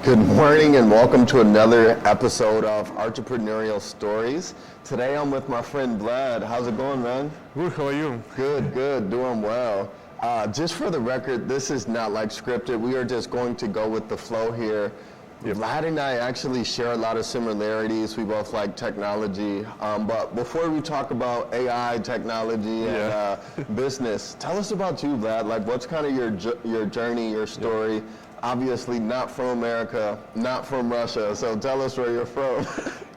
Good morning and welcome to another episode of Entrepreneurial Stories. Today I'm with my friend Vlad. How's it going, man? Good, how are you? Good, doing well. Just for the record, this is not like scripted. We are just going to go with the flow here. Yep. Vlad and I actually share a lot of similarities. We both like technology. But before we talk about AI, technology, and business, tell us about you, Vlad. Like, what's kind of your journey, your story? Yep. Obviously not from America, not from Russia, so tell us where you're from.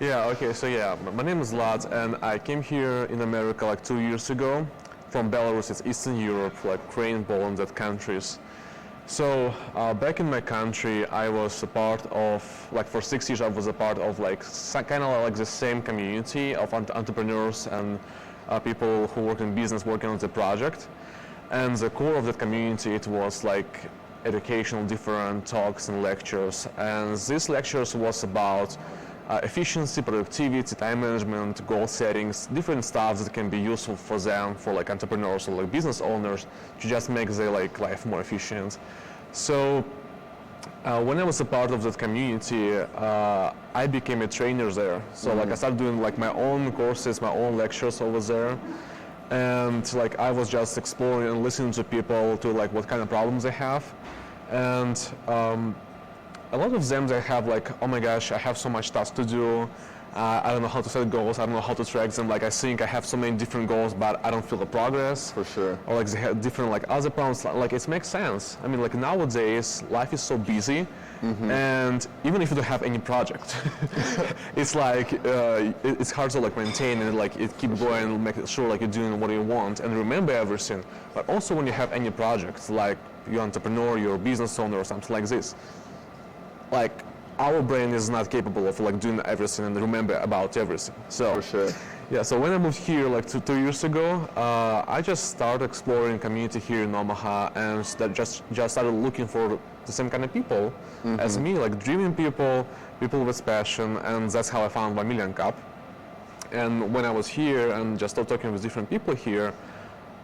My name is Vlad, and I came here in America like 2 years ago from Belarus. It's Eastern Europe, like Ukraine, Poland, that countries. So back in my country, I was a part of, like for 6 years, I was a part of like kind of like the same community of entrepreneurs and people who work in business working on the project. And the core of that community, it was like educational, different talks and lectures. And these lectures was about efficiency, productivity, time management, goal settings, different stuff that can be useful for them, for like entrepreneurs or like business owners, to just make their like life more efficient. So when I was a part of that community, I became a trainer there. So like I started doing like my own courses, my own lectures over there. And like I was just exploring and listening to people to like what kind of problems they have. And a lot of them, they have like, oh my gosh, I have so much tasks to do. I don't know how to set goals. I don't know how to track them. Like I think I have so many different goals, but I don't feel the progress. For sure. Or like they have different like other problems. Like it makes sense. I mean, like nowadays, life is so busy. And even if you don't have any project, it's like it's hard to like maintain and like it keep going and make sure like you're doing what you want and remember everything. But also when you have any projects, like you're an entrepreneur, you're a business owner or something like this, like our brain is not capable of like doing everything and remember about everything. So for sure. Yeah, so when I moved here like 2 years ago, I just started exploring community here in Omaha and just started looking for the same kind of people as me, like driven people with passion, and that's how I found Million Cup. And when I was here and just started talking with different people here,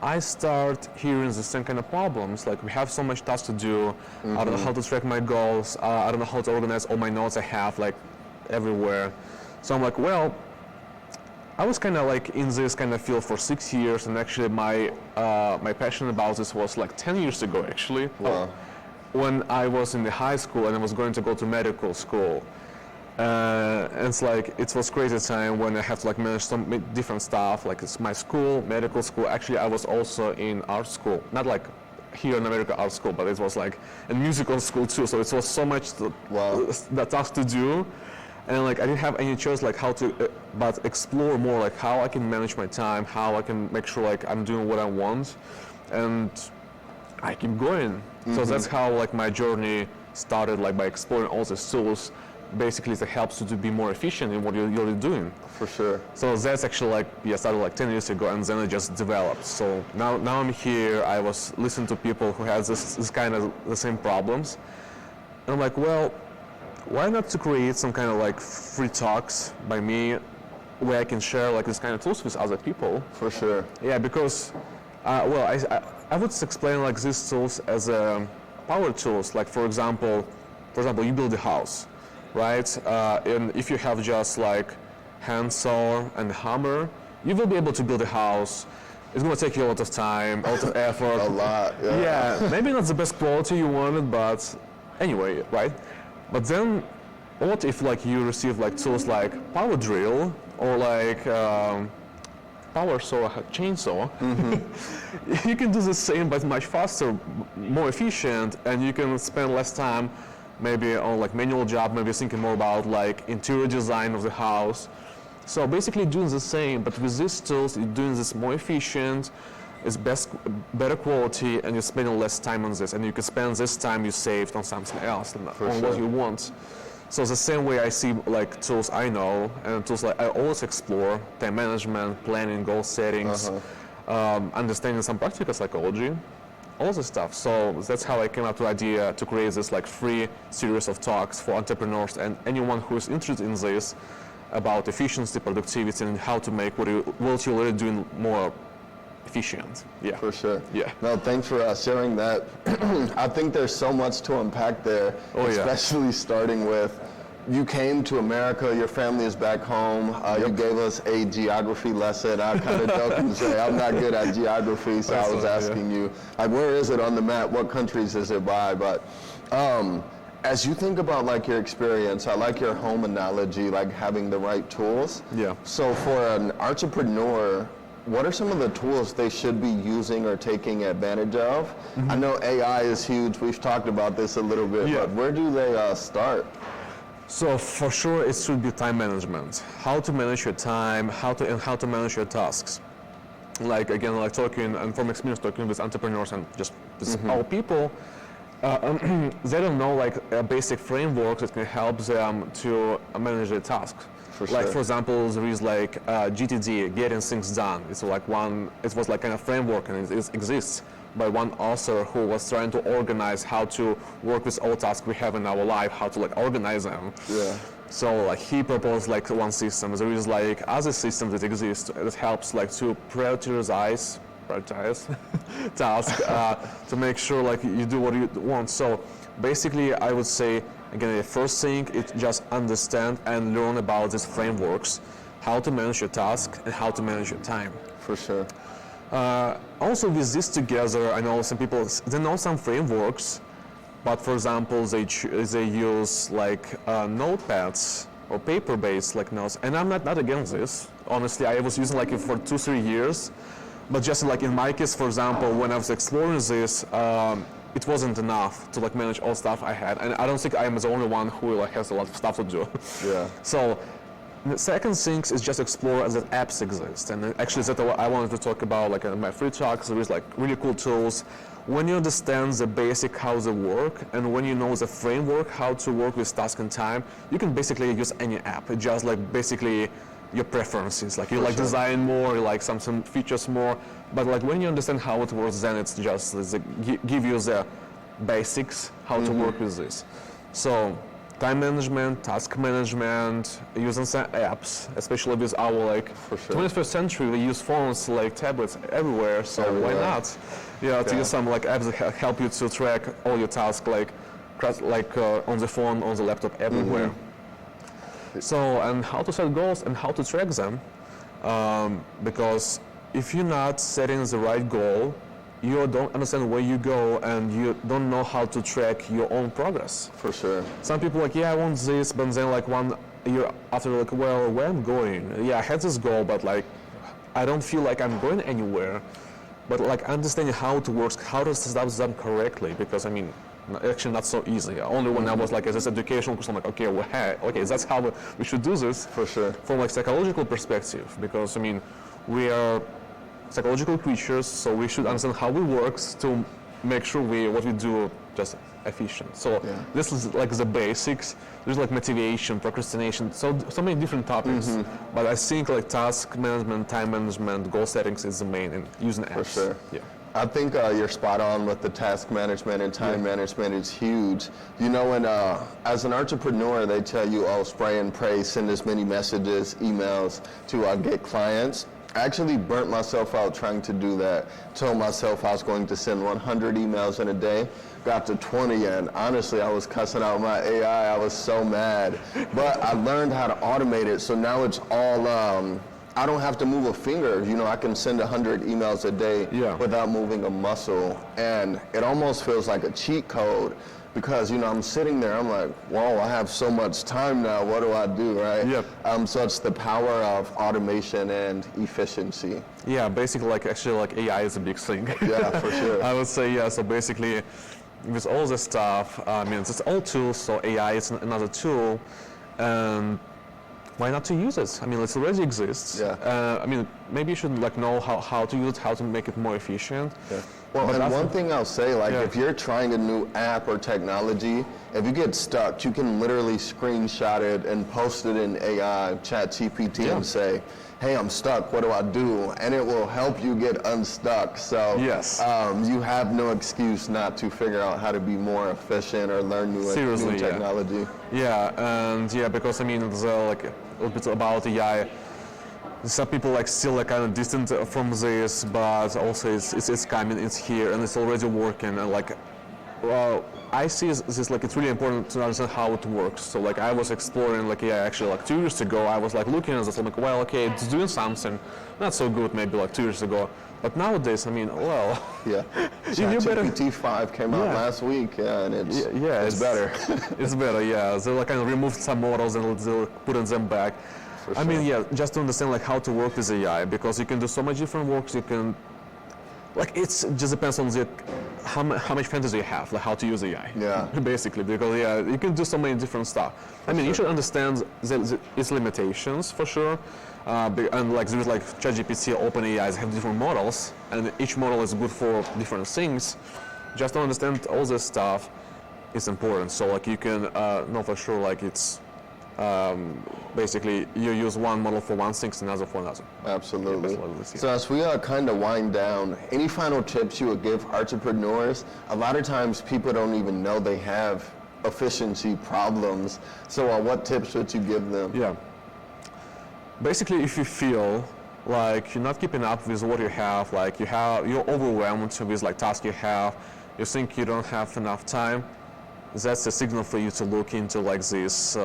I start hearing the same kind of problems. Like we have so much tasks to do. I don't know how to track my goals. I don't know how to organize all my notes I have like everywhere. So I'm like, well, I was kind of like in this kind of field for 6 years, and actually my passion about this was like 10 years ago actually. Wow. When I was in the high school and I was going to go to medical school. And it's like, it was crazy time when I have to like manage some different stuff, like it's my school, medical school. Actually, I was also in art school, not like here in America art school, but it was like a musical school too. So it was so much that task to do. And like I didn't have any choice like how to, but explore more like how I can manage my time, how I can make sure like I'm doing what I want. And I keep going. So that's how like my journey started, like by exploring all these tools. Basically it helps you to be more efficient in what you're doing. For sure. So that's actually like, started like 10 years ago, and then it just developed. So now I'm here, I was listening to people who has this kind of the same problems. And I'm like, well, why not to create some kind of like free talks by me where I can share like this kind of tools with other people. For sure. Yeah, because, I would explain like these tools as power tools. Like for example, you build a house. Right? And if you have just like handsaw and hammer, you will be able to build a house. It's going to take you a lot of time, a lot of effort. A lot, yeah. Yeah, maybe not the best quality you wanted, but anyway, right? But then, what if like you receive like tools like power drill or like power saw, chainsaw? You can do the same, but much faster, more efficient, and you can spend less time maybe on like manual job, maybe thinking more about like interior design of the house. So basically doing the same, but with these tools, you're doing this more efficient, it's better quality, and you're spending less time on this, and you can spend this time you saved on something else, on what you want. So the same way I see like tools I know, and tools like I always explore, time management, planning, goal settings, understanding some practical psychology, all this stuff. So that's how I came up with the idea to create this like free series of talks for entrepreneurs and anyone who is interested in this about efficiency, productivity, and how to make what you're already doing more efficient. Yeah. For sure. Yeah. No, thanks for sharing that. I think there's so much to unpack there, especially starting with you came to America, your family is back home, you gave us a geography lesson. I kind of joke and say I'm not good at geography, so I was asking you, like, where is it on the map? What countries is it by? But as you think about like your experience, I like your home analogy, like having the right tools. Yeah. So for an entrepreneur, what are some of the tools they should be using or taking advantage of? I know AI is huge. We've talked about this a little bit, but where do they start? So for sure, it should be time management. How to manage your time, how to manage your tasks. Like again, like talking and from experience talking with entrepreneurs and just with our people, they don't know like a basic framework that can help them to manage their tasks. Like for example, there is like GTD, getting things done. It's like it was like kind of framework, and it exists by one author who was trying to organize how to work with all tasks we have in our life, how to like organize them. Yeah. So like he proposed like one system. There is like other systems that exist that helps like to prioritize tasks to make sure like you do what you want. So basically, I would say again, the first thing is just understand and learn about these frameworks, how to manage your task and how to manage your time. For sure. Also with this together, I know some people, they know some frameworks, but for example, they use like notepads or paper-based like notes, and I'm not against this. Honestly, I was using like it for 2-3 years, but just like in my case, for example, when I was exploring this, it wasn't enough to like manage all stuff I had, and I don't think I am the only one who like has a lot of stuff to do. Yeah. So the second thing is just explore that apps exist, and actually that's what I wanted to talk about. Like in my free talks, there is like really cool tools. When you understand the basic how they work, and when you know the framework how to work with task and time, you can basically use any app. It just like basically your preferences. Like you like design more, you like some features more. But like when you understand how it works, then it's just give you the basics how to work with this. So time management, task management, using some apps, especially with our like 21st century, we use phones like tablets everywhere. So why not? Yeah, to use some like apps that help you to track all your tasks like on the phone, on the laptop, everywhere. So, and how to set goals and how to track them, because if you're not setting the right goal, you don't understand where you go and you don't know how to track your own progress. For sure. Some people like, yeah, I want this, but then like 1 year after, like, well, where I'm going? Yeah, I had this goal, but like, I don't feel like I'm going anywhere. But like understanding how it works, how to set up them correctly, because I mean, actually not so easy. Only when I was like as this educational course, I'm like, okay, well, okay, that's how we should do this. For sure. From like psychological perspective, because I mean, we are psychological creatures, so we should understand how it works to make sure what we do just efficient. So this is like the basics. There's like motivation, procrastination, so many different topics. But I think like task management, time management, goal settings is the main, and using apps. For sure. Yeah. I think you're spot on with the task management and time management is huge. You know, when as an entrepreneur, they tell you, oh, spray and pray, send as many messages, emails to get clients. I actually burnt myself out trying to do that. Told myself I was going to send 100 emails in a day. Got to 20, and honestly, I was cussing out my AI. I was so mad. But I learned how to automate it, so now it's all, I don't have to move a finger. You know, I can send 100 emails a day without moving a muscle. And it almost feels like a cheat code. Because, you know, I'm sitting there, I'm like, whoa, I have so much time now, what do I do, right? Yep. So it's the power of automation and efficiency. Yeah, basically, like, actually, like, AI is a big thing. Yeah, for sure. I would say, yeah, so basically, with all this stuff, I mean, it's all tools, so AI is another tool, and why not to use it? I mean, it already exists. Yeah. I mean, maybe you should, like, know how to use it, how to make it more efficient. Yeah. Well, but and one thing I'll say, like, if you're trying a new app or technology, if you get stuck, you can literally screenshot it and post it in AI, ChatGPT, and say, hey, I'm stuck, what do I do? And it will help you get unstuck. So you have no excuse not to figure out how to be more efficient or learn new technology. Yeah, and because I mean, it's like a little bit about AI. some people like still like kind of distant from this, but also it's coming, it's here, and it's already working. And like, well, I see this like it's really important to understand how it works. So like I was exploring like actually like 2 years ago I was like looking at this. I'm like, well, okay, it's doing something, not so good maybe like 2 years ago, but nowadays I mean, well, yeah, you better. GPT-5 came out last week, and it's better. It's better, yeah. They like kind of removed some models and they're putting them back. I mean, yeah, just to understand like how to work with AI, because you can do so much different works. You can, like, it just depends on the how much fantasy you have, like how to use AI. Yeah. Basically, because you can do so many different stuff. I mean, you should understand its limitations for sure. And like there is like ChatGPT, OpenAI have different models, and each model is good for different things. Just to understand all this stuff is important. So like you can know for sure like it's. Basically, you use one model for one thing, another for another. Absolutely. Yeah. So as we kind of wind down, any final tips you would give entrepreneurs? A lot of times people don't even know they have efficiency problems. So what tips would you give them? Yeah. Basically, if you feel like you're not keeping up with what you have, like you're overwhelmed with like tasks you have, you think you don't have enough time, that's a signal for you to look into like this.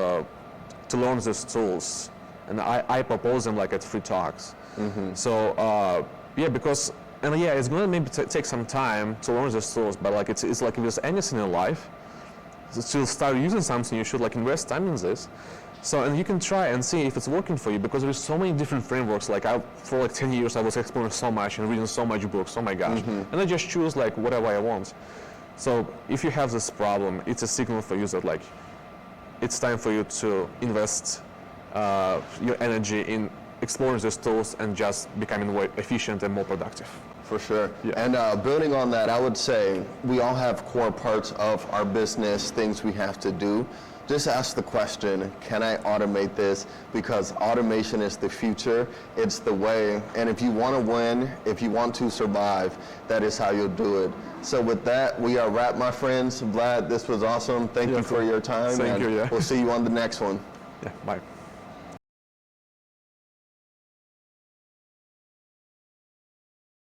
To learn these tools, and I propose them like at free talks. Mm-hmm. So because it's going to maybe take some time to learn these tools, but like it's like if there's anything in life, to start using something, you should like invest time in this. So and you can try and see if it's working for you, because there's so many different frameworks. Like for like 10 years I was exploring so much and reading so much books. Oh my gosh! Mm-hmm. And I just choose like whatever I want. So if you have this problem, it's a signal for you that like. It's time for you to invest your energy in exploring these tools and just becoming more efficient and more productive. For sure. Yeah. And building on that, I would say we all have core parts of our business, things we have to do. Just ask the question, can I automate this? Because automation is the future. It's the way. And if you want to win, if you want to survive, that is how you'll do it. So with that, we are wrapped, my friends. Vlad, this was awesome. Thank you for your time. Thank you. We'll see you on the next one. Yeah, bye.